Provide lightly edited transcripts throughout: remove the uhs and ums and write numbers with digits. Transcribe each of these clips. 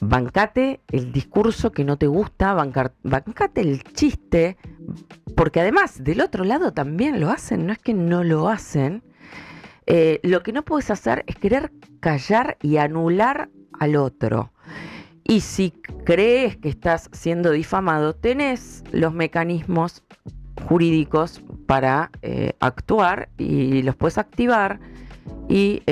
bancate el discurso que no te gusta, bancate el chiste, porque además del otro lado también lo hacen, no es que no lo hacen. Lo que no puedes hacer es querer callar y anular al otro. Y si crees que estás siendo difamado, tenés los mecanismos jurídicos para actuar y los puedes activar y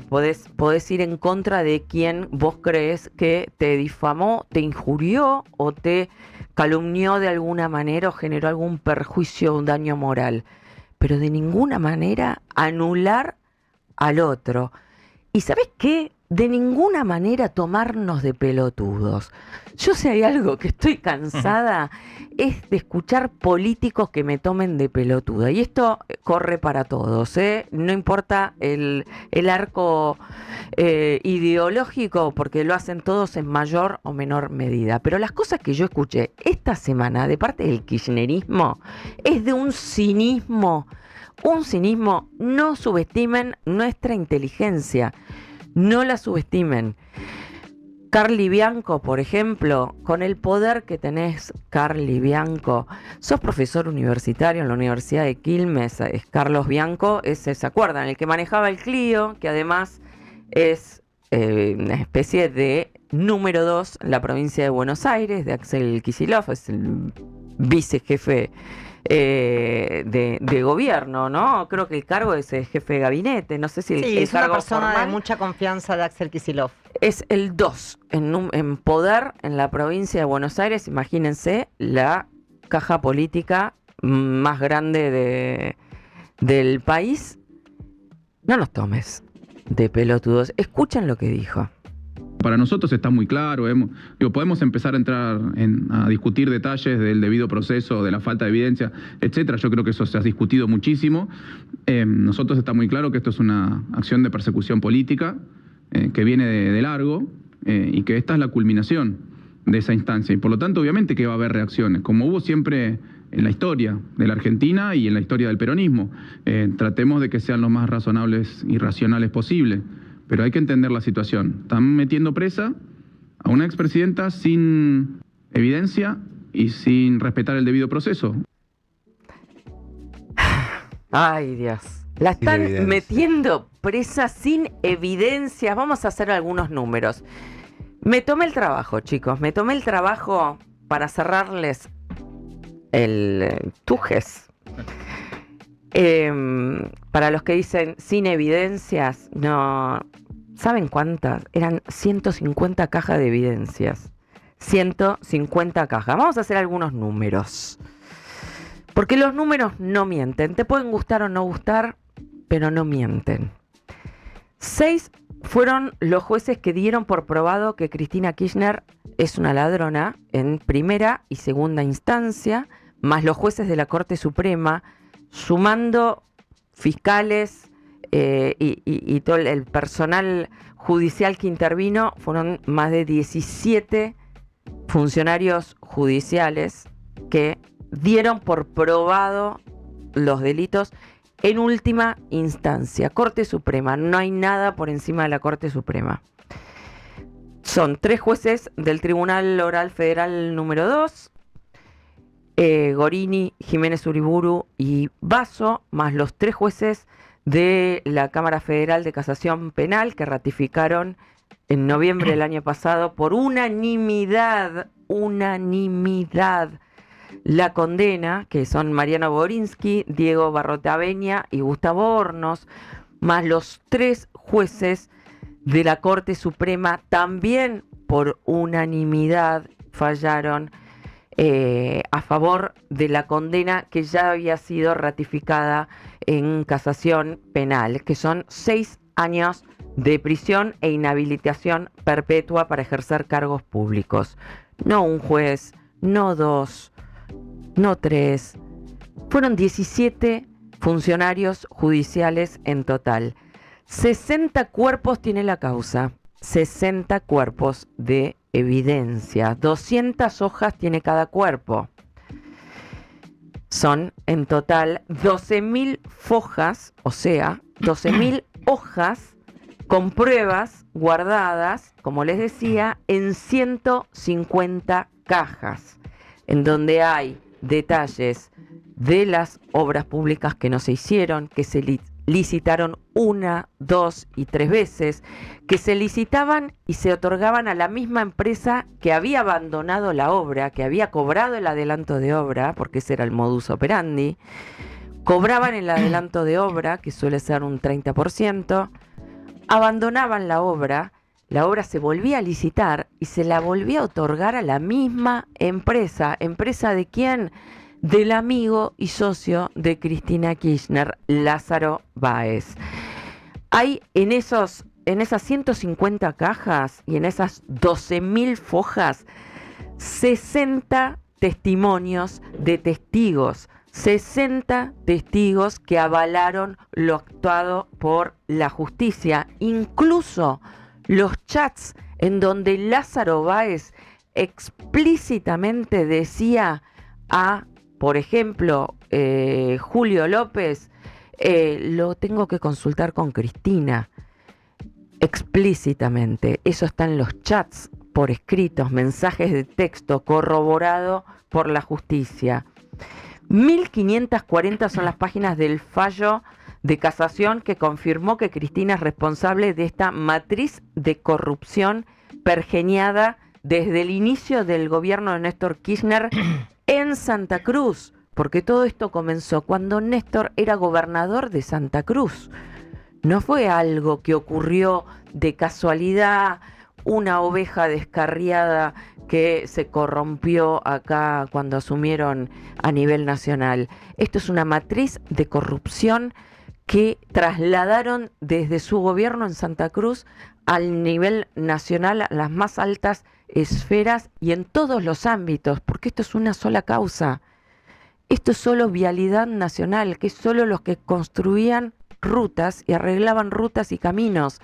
podés ir en contra de quien vos crees que te difamó, te injurió o te calumnió de alguna manera o generó algún perjuicio o un daño moral. Pero de ninguna manera anular al otro. ¿Y sabés qué? De ninguna manera tomarnos de pelotudos. Yo si hay algo que estoy cansada es de escuchar políticos que me tomen de pelotuda. Y esto corre para todos, ¿eh? No importa el arco ideológico, porque lo hacen todos en mayor o menor medida. Pero las cosas que yo escuché esta semana de parte del kirchnerismo es de un cinismo. Un cinismo. No subestimen nuestra inteligencia. No la subestimen. Carly Bianco, por ejemplo, con el poder que tenés, Carly Bianco, sos profesor universitario en la Universidad de Quilmes, es Carlos Bianco, ¿se acuerdan? El que manejaba el Clio, que además es una especie de número 2 en la provincia de Buenos Aires, de Axel Kicillof, es el vicejefe de gobierno, ¿no? Creo que el cargo es jefe de gabinete, no sé si Sí, el es una cargo persona formal de mucha confianza de Axel Kicillof. es el 2 en poder en la provincia de Buenos Aires. Imagínense la caja política más grande del país. No nos tomes de pelotudos. Escuchen lo que dijo. Para nosotros está muy claro, podemos empezar a entrar a discutir detalles del debido proceso, de la falta de evidencia, etcétera. Yo creo que eso se ha discutido muchísimo. Nosotros está muy claro que esto es una acción de persecución política que viene de largo y que esta es la culminación de esa instancia. Y por lo tanto, obviamente que va a haber reacciones, como hubo siempre en la historia de la Argentina y en la historia del peronismo. Tratemos de que sean lo más razonables y racionales posible. Pero hay que entender la situación. Están metiendo presa a una expresidenta sin evidencia y sin respetar el debido proceso. Ay, Dios. La están metiendo presa sin evidencia. Vamos a hacer algunos números. Me tomé el trabajo, chicos. Me tomé el trabajo para cerrarles el tujes. Para los que dicen sin evidencias, no. ¿Saben cuántas? Eran 150 cajas de evidencias. 150 cajas. Vamos a hacer algunos números. Porque los números no mienten. Te pueden gustar o no gustar, pero no mienten. 6 fueron los jueces que dieron por probado que Cristina Kirchner es una ladrona en primera y segunda instancia, más los jueces de la Corte Suprema, sumando fiscales y todo el personal judicial que intervino, fueron más de 17 funcionarios judiciales que dieron por probado los delitos en última instancia. Corte Suprema, no hay nada por encima de la Corte Suprema. Son 3 jueces del Tribunal Oral Federal número 2, Gorini, Jiménez Uriburu y Basso, más los 3 jueces de la Cámara Federal de Casación Penal que ratificaron en noviembre del año pasado por unanimidad la condena, que son Mariano Borinsky, Diego Barrotaveña y Gustavo Hornos, más los 3 jueces de la Corte Suprema también por unanimidad fallaron a favor de la condena que ya había sido ratificada en casación penal, que son 6 años de prisión e inhabilitación perpetua para ejercer cargos públicos. No un juez, no 2, no 3, fueron 17 funcionarios judiciales en total. 60 cuerpos tiene la causa, 60 cuerpos de evidencia, 200 hojas tiene cada cuerpo. Son en total 12.000 fojas, o sea, 12.000 hojas con pruebas guardadas, como les decía, en 150 cajas, en donde hay detalles de las obras públicas que no se hicieron, que se licitaron 1, 2 y 3 veces, que se licitaban y se otorgaban a la misma empresa que había abandonado la obra, que había cobrado el adelanto de obra, porque ese era el modus operandi. Cobraban el adelanto de obra, que suele ser un 30%, abandonaban la obra se volvía a licitar y se la volvía a otorgar a la misma empresa. ¿Empresa de quién? Del amigo y socio de Cristina Kirchner, Lázaro Báez. Hay en esas 150 cajas y en esas 12.000 fojas, 60 testimonios de testigos. 60 testigos que avalaron lo actuado por la justicia. Incluso los chats en donde Lázaro Báez explícitamente decía a, por ejemplo, Julio López, lo tengo que consultar con Cristina. Explícitamente. Eso está en los chats por escritos, mensajes de texto corroborado por la justicia. 1540 son las páginas del fallo de casación que confirmó que Cristina es responsable de esta matriz de corrupción pergeñada desde el inicio del gobierno de Néstor Kirchner en Santa Cruz, porque todo esto comenzó cuando Néstor era gobernador de Santa Cruz. No fue algo que ocurrió de casualidad, una oveja descarriada que se corrompió acá cuando asumieron a nivel nacional. Esto es una matriz de corrupción que trasladaron desde su gobierno en Santa Cruz al nivel nacional, a las más altas esferas y en todos los ámbitos, porque esto es una sola causa. Esto es solo vialidad nacional, que es solo los que construían rutas y arreglaban rutas y caminos.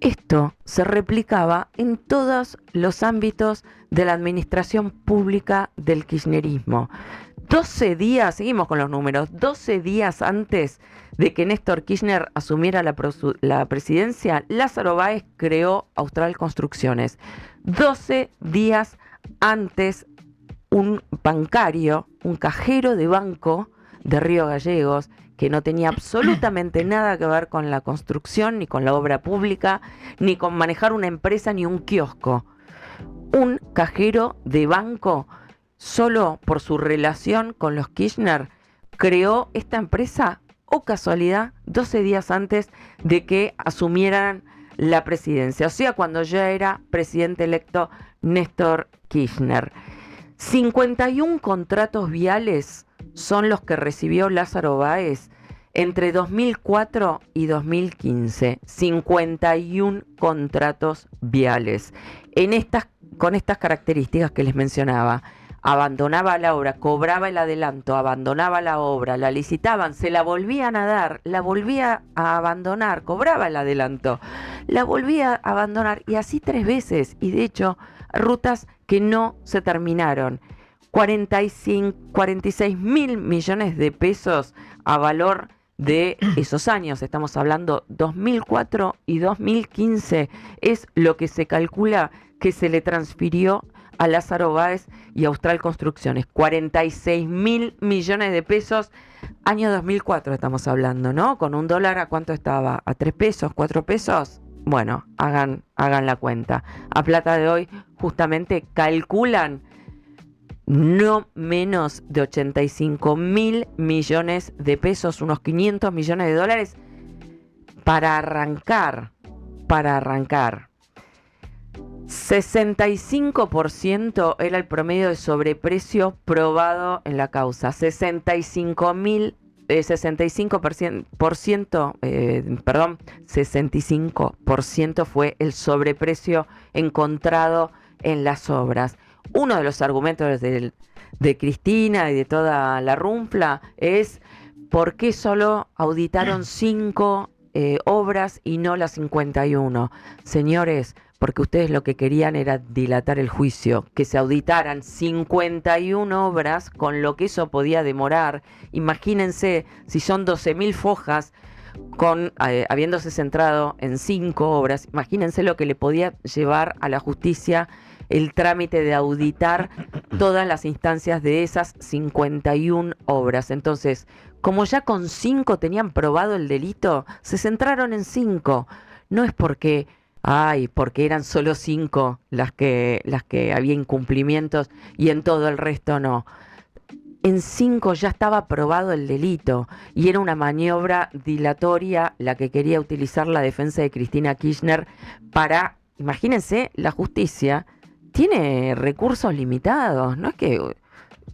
Esto se replicaba en todos los ámbitos de la administración pública del kirchnerismo. 12 días, seguimos con los números, 12 días antes de que Néstor Kirchner asumiera la presidencia, Lázaro Báez creó Austral Construcciones. 12 días antes, un bancario, un cajero de banco de Río Gallegos, que no tenía absolutamente nada que ver con la construcción, ni con la obra pública, ni con manejar una empresa, ni un kiosco. Un cajero de banco, solo por su relación con los Kirchner, creó esta empresa, o casualidad, 12 días antes de que asumieran la presidencia. O sea, cuando ya era presidente electo Néstor Kirchner. 51 contratos viales son los que recibió Lázaro Báez entre 2004 y 2015. 51 contratos viales. Con estas características que les mencionaba. Abandonaba la obra, cobraba el adelanto, abandonaba la obra, la licitaban, se la volvían a dar, la volvía a abandonar, cobraba el adelanto, la volvía a abandonar y así 3 veces. Y de hecho, rutas que no se terminaron. 46 mil millones de pesos a valor de esos años, estamos hablando 2004 y 2015, es lo que se calcula que se le transfirió a Lázaro Báez y Austral Construcciones. 46 mil millones de pesos, año 2004 estamos hablando, ¿no? Con un dólar, ¿a cuánto estaba? ¿A 3 pesos, 4 pesos? Bueno, hagan la cuenta. A plata de hoy, justamente calculan no menos de 85 mil millones de pesos, unos 500 millones de dólares, para arrancar. 65% era el promedio de sobreprecio probado en la causa. 65% fue el sobreprecio encontrado en las obras. Uno de los argumentos de Cristina y de toda la runfla es ¿por qué solo auditaron 5 obras y no las 51? Señores, porque ustedes lo que querían era dilatar el juicio, que se auditaran 51 obras, con lo que eso podía demorar. Imagínense, si son 12.000 fojas, habiéndose centrado en 5 obras. Imagínense lo que le podía llevar a la justicia el trámite de auditar todas las instancias de esas 51 obras. Entonces, como ya con 5 tenían probado el delito, se centraron en 5. No es porque eran solo 5 las que había incumplimientos y en todo el resto no. En 5 ya estaba probado el delito y era una maniobra dilatoria la que quería utilizar la defensa de Cristina Kirchner para, imagínense, la justicia tiene recursos limitados, no es que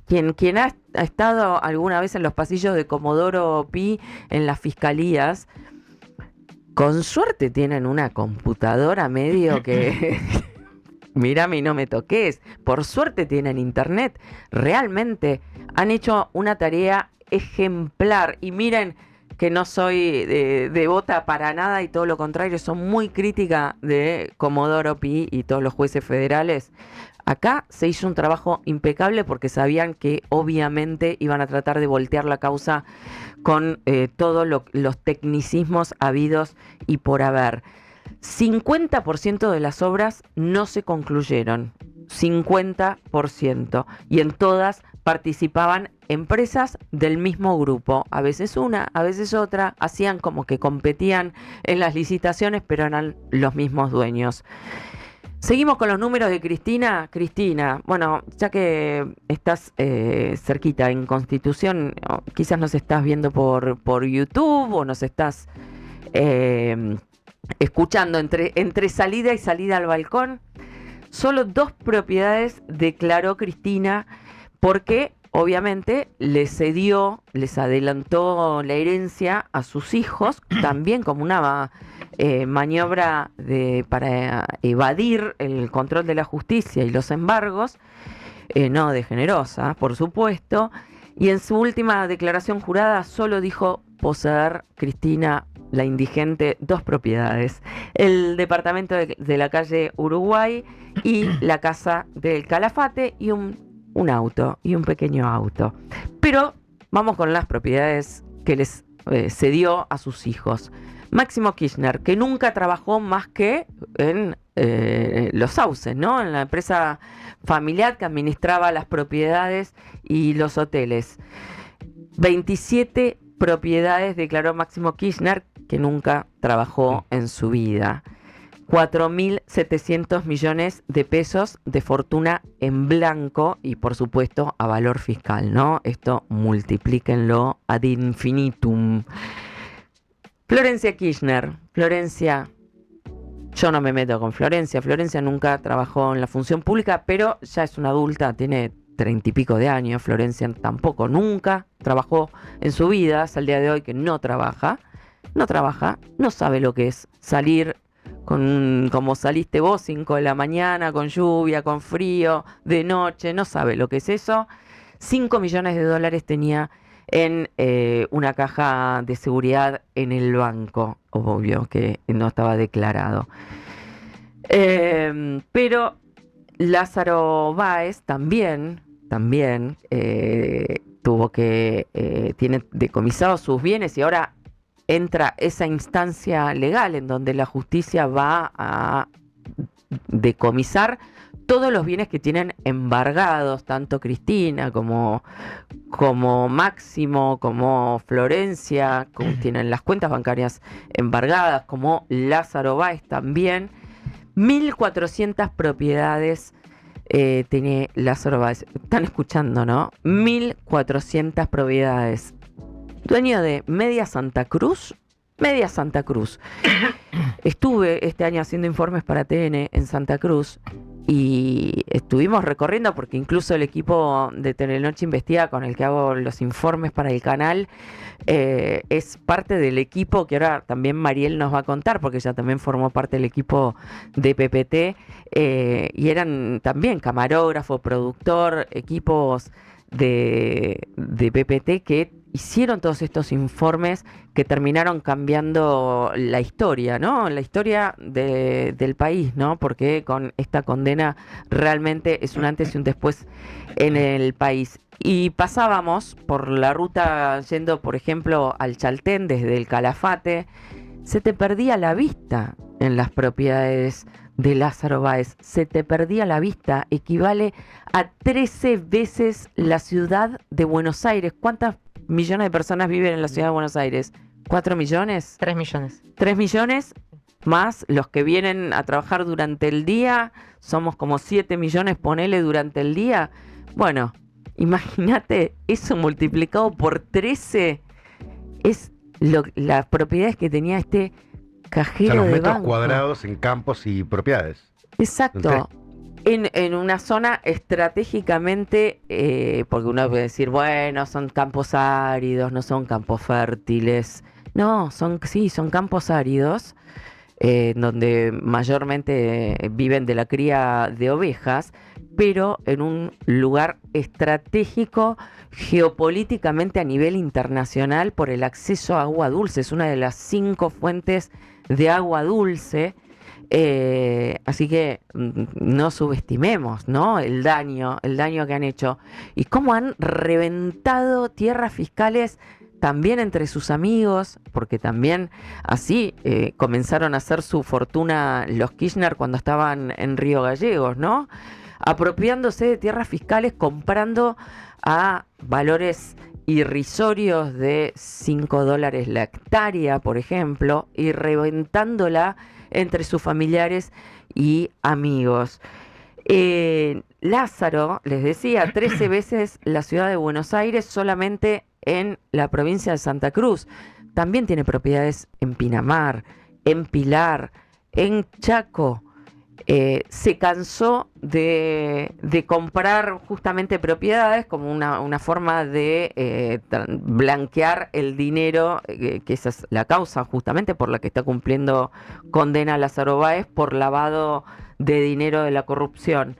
quien ha estado alguna vez en los pasillos de Comodoro Pi en las fiscalías, con suerte tienen una computadora medio que mírame y no me toques. Por suerte tienen internet. Realmente han hecho una tarea ejemplar. Y miren que no soy devota para nada y todo lo contrario, son muy crítica de Comodoro Pi y todos los jueces federales. Acá se hizo un trabajo impecable porque sabían que obviamente iban a tratar de voltear la causa con todos los tecnicismos habidos y por haber. 50% de las obras no se concluyeron, 50%, y en todas participaban empresas del mismo grupo, a veces una, a veces otra, hacían como que competían en las licitaciones, pero eran los mismos dueños. Seguimos con los números de Cristina. Cristina, bueno, ya que estás cerquita en Constitución, quizás nos estás viendo por YouTube o nos estás escuchando entre salida y salida al balcón. Solo 2 propiedades declaró Cristina porque obviamente les adelantó la herencia a sus hijos, también como una maniobra para evadir el control de la justicia y los embargos, no de generosa, por supuesto. Y en su última declaración jurada solo dijo poseer, Cristina, la indigente, 2 propiedades: el departamento de la calle Uruguay y la casa del Calafate, y un auto, y un pequeño auto. Pero vamos con las propiedades que les cedió a sus hijos. Máximo Kirchner, que nunca trabajó más que en los sauces, ¿no? En la empresa familiar que administraba las propiedades y los hoteles. 27 propiedades declaró Máximo Kirchner, que nunca trabajó en su vida. 4.700 millones de pesos de fortuna en blanco y, por supuesto, a valor fiscal, ¿no? Esto multiplíquenlo ad infinitum. Florencia Kirchner. Florencia, yo no me meto con Florencia. Florencia nunca trabajó en la función pública, pero ya es una adulta, tiene 30 y pico de años. Florencia tampoco nunca trabajó en su vida, hasta el día de hoy que no trabaja, no sabe lo que es salir como saliste vos, 5 de la mañana, con lluvia, con frío, de noche, no sabe lo que es eso. 5 millones de dólares tenía en una caja de seguridad en el banco, obvio que no estaba declarado. Pero Lázaro Báez también tiene decomisados sus bienes y ahora entra esa instancia legal en donde la justicia va a decomisar todos los bienes que tienen embargados, tanto Cristina como Máximo, como Florencia, como tienen las cuentas bancarias embargadas, como Lázaro Báez también. 1.400 propiedades tiene Lázaro Báez. Están escuchando, ¿no? 1.400 propiedades. Dueño de Media Santa Cruz. Estuve este año haciendo informes para TN en Santa Cruz y estuvimos recorriendo, porque incluso el equipo de Telenoche Investiga con el que hago los informes para el canal es parte del equipo que ahora también Mariel nos va a contar, porque ella también formó parte del equipo de PPT y eran también camarógrafo, productor, equipos de PPT que hicieron todos estos informes que terminaron cambiando la historia, ¿no? La historia del país, ¿no? Porque con esta condena realmente es un antes y un después en el país. Y pasábamos por la ruta yendo, por ejemplo, al Chaltén desde el Calafate, se te perdía la vista en las propiedades de Lázaro Báez, se te perdía la vista, equivale a 13 veces la ciudad de Buenos Aires. ¿Cuántas millones de personas viven en la ciudad de Buenos Aires? ¿4 millones? 3 millones. 3 millones más los que vienen a trabajar durante el día, somos como 7 millones, ponele durante el día. Bueno, imagínate eso multiplicado por 13, es las propiedades que tenía este O sea, cajero los de metros banco. cuadrados en campos y propiedades. Exacto. En una zona estratégicamente, porque uno puede decir, bueno, son campos áridos, no son campos fértiles. No, son campos áridos, donde mayormente viven de la cría de ovejas, pero en un lugar estratégico geopolíticamente a nivel internacional por el acceso a agua dulce. Es una de las 5 fuentes de agua dulce. Así que no subestimemos, ¿no? El daño que han hecho y cómo han reventado tierras fiscales también entre sus amigos, porque también así comenzaron a hacer su fortuna los Kirchner cuando estaban en Río Gallegos, ¿no? Apropiándose de tierras fiscales, comprando a valores irrisorios de $5 la hectárea, por ejemplo, y reventándola entre sus familiares y amigos. Lázaro, les decía, 13 veces la ciudad de Buenos Aires solamente en la provincia de Santa Cruz. También tiene propiedades en Pinamar, en Pilar, en Chaco. Se cansó de comprar justamente propiedades como una forma de blanquear el dinero, que esa es la causa justamente por la que está cumpliendo condena Lázaro Báez por lavado de dinero de la corrupción.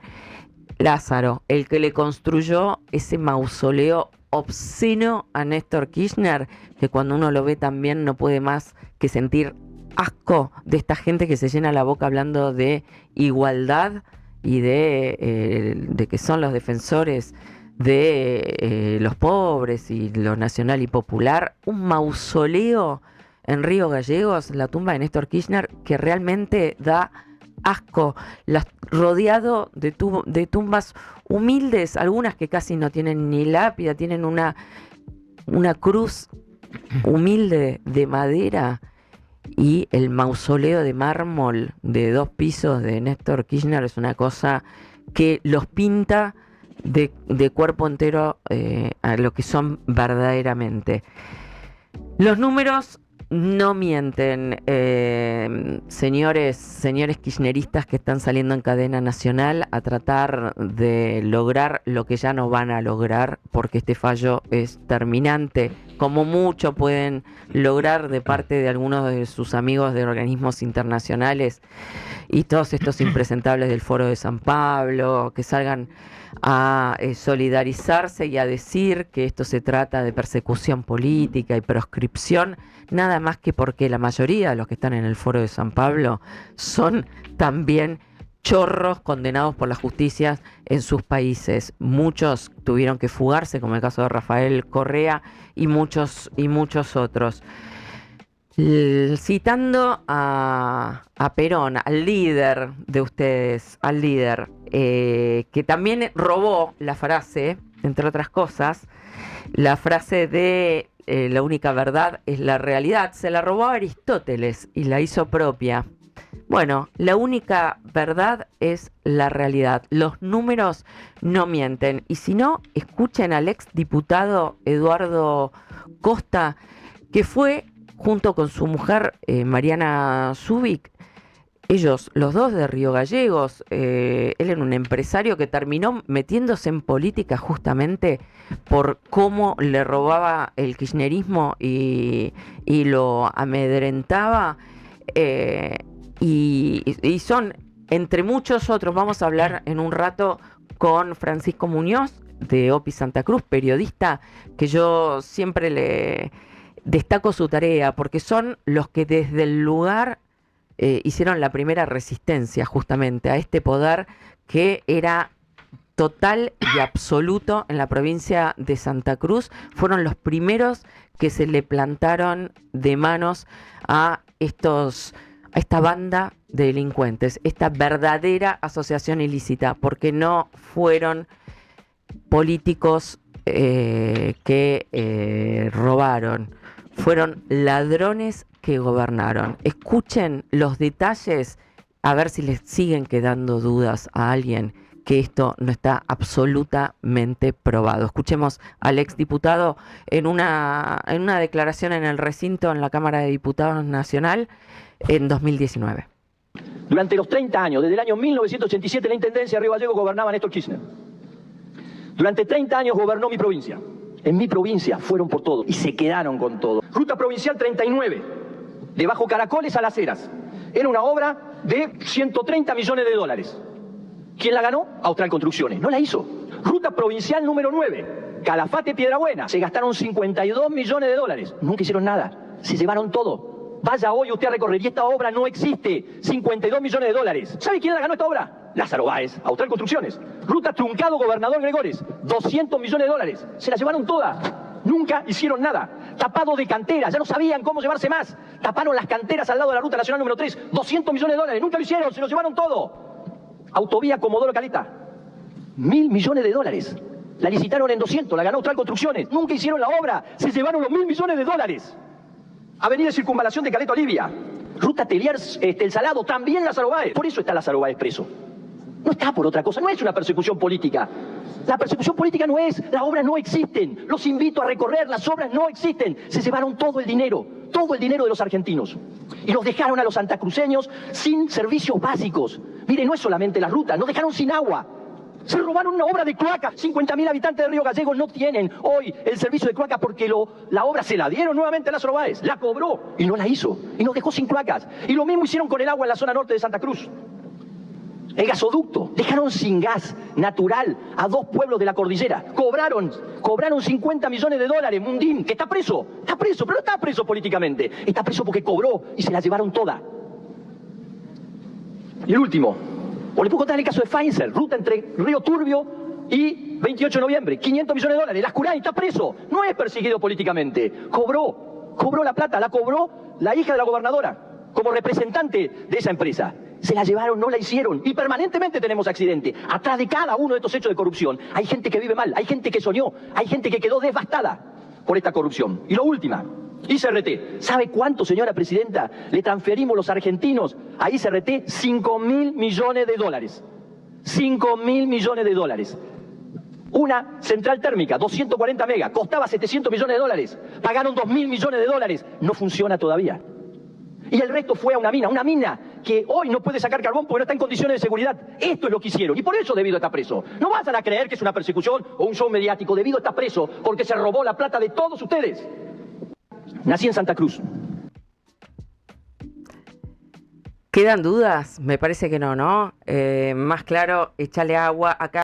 Lázaro, el que le construyó ese mausoleo obsceno a Néstor Kirchner, que cuando uno lo ve también no puede más que sentir asco de esta gente que se llena la boca hablando de igualdad y de que son los defensores de los pobres y lo nacional y popular. Un mausoleo en Río Gallegos, la tumba de Néstor Kirchner, que realmente da asco, rodeado de tumbas humildes, algunas que casi no tienen ni lápida, tienen una cruz humilde de madera. Y el mausoleo de mármol de 2 pisos de Néstor Kirchner es una cosa que los pinta de cuerpo entero a lo que son verdaderamente. Los números no mienten, señores kirchneristas que están saliendo en cadena nacional a tratar de lograr lo que ya no van a lograr, porque este fallo es terminante, como mucho pueden lograr de parte de algunos de sus amigos de organismos internacionales y todos estos impresentables del Foro de San Pablo, que salgan a solidarizarse y a decir que esto se trata de persecución política y proscripción, nada más que porque la mayoría de los que están en el Foro de San Pablo son también chorros condenados por la justicia en sus países. Muchos tuvieron que fugarse, como el caso de Rafael Correa y muchos otros. Citando a Perón, al líder de ustedes, al líder, que también robó la frase, entre otras cosas, la frase de la única verdad es la realidad, se la robó a Aristóteles y la hizo propia. Bueno, la única verdad es la realidad. Los números no mienten. Y si no, escuchen al exdiputado Eduardo Costa, que fue, junto con su mujer Mariana Zubik, ellos, los dos de Río Gallegos, él era un empresario que terminó metiéndose en política justamente por cómo le robaba el kirchnerismo y lo amedrentaba. Y son, entre muchos otros, vamos a hablar en un rato con Francisco Muñoz, de OPI Santa Cruz, periodista, que yo siempre le destaco su tarea, porque son los que desde el lugar hicieron la primera resistencia justamente a este poder que era total y absoluto en la provincia de Santa Cruz. Fueron los primeros que se le plantaron de manos a esta banda de delincuentes, esta verdadera asociación ilícita, porque no fueron políticos que robaron, fueron ladrones que gobernaron. Escuchen los detalles, a ver si les siguen quedando dudas a alguien que esto no está absolutamente probado. Escuchemos al exdiputado en una declaración en el recinto en la Cámara de Diputados Nacional en 2019. Durante los 30 años, desde el año 1987, la Intendencia de Río Gallegos gobernaba Néstor Kirchner. Durante 30 años gobernó mi provincia. En mi provincia fueron por todo y se quedaron con todo. Ruta Provincial 39, de Bajo Caracoles a Las Heras. Era una obra de 130 millones de dólares. ¿Quién la ganó? Austral Construcciones. No la hizo. Ruta Provincial número 9, Calafate Piedrabuena. Se gastaron 52 millones de dólares. Nunca hicieron nada. Se llevaron todo. Vaya hoy usted a recorrer y esta obra no existe. 52 millones de dólares. ¿Sabe quién la ganó esta obra? Lázaro Báez, Austral Construcciones. Ruta Truncado Gobernador Gregores, 200 millones de dólares. Se la llevaron toda. Nunca hicieron nada. Tapado de canteras, ya no sabían cómo llevarse más. Taparon las canteras al lado de la Ruta Nacional número 3, 200 millones de dólares. Nunca lo hicieron, se lo llevaron todo. Autovía Comodoro Caleta, 1.000 millones de dólares. La licitaron en 200, la ganó Austral Construcciones. Nunca hicieron la obra, se llevaron los 1.000 millones de dólares. Avenida de Circunvalación de Caleta Olivia, Ruta Telier, El Salado, también Lázaro Báez. Por eso está Lázaro Báez preso. No está por otra cosa, no es una persecución política. La persecución política no es, las obras no existen. Los invito a recorrer, las obras no existen. Se llevaron todo el dinero de los argentinos. Y nos dejaron a los santacruceños sin servicios básicos. Mire, no es solamente las rutas, nos dejaron sin agua. Se robaron una obra de cloaca. 50.000 habitantes de Río Gallegos no tienen hoy el servicio de cloaca porque la obra se la dieron nuevamente a Lázaro Báez. La cobró y no la hizo. Y nos dejó sin cloacas. Y lo mismo hicieron con el agua en la zona norte de Santa Cruz. El gasoducto, dejaron sin gas natural a 2 pueblos de la cordillera. Cobraron 50 millones de dólares. Mundín, que está preso, pero no está preso políticamente. Está preso porque cobró y se la llevaron toda. Y el último, o le puedo contar el caso de Pfizer, ruta entre Río Turbio y 28 de noviembre, 500 millones de dólares. Lascurani está preso, no es perseguido políticamente. Cobró la plata, la cobró la hija de la gobernadora como representante de esa empresa. Se la llevaron, no la hicieron. Y permanentemente tenemos accidentes. Atrás de cada uno de estos hechos de corrupción hay gente que vive mal, hay gente que soñó, hay gente que quedó devastada por esta corrupción. Y lo última, ICRT. ¿Sabe cuánto, señora presidenta, le transferimos los argentinos a ICRT? 5.000 millones de dólares. 5.000 millones de dólares. Una central térmica, 240 megas, costaba 700 millones de dólares. Pagaron 2.000 millones de dólares. No funciona todavía. Y el resto fue a una mina que hoy no puede sacar carbón porque no está en condiciones de seguridad. Esto es lo que hicieron y por eso Debido está preso. No vayan a creer que es una persecución o un show mediático. Debido está preso porque se robó la plata de todos ustedes. Nací en Santa Cruz. ¿Quedan dudas? Me parece que no, ¿no? Más claro, échale agua acá.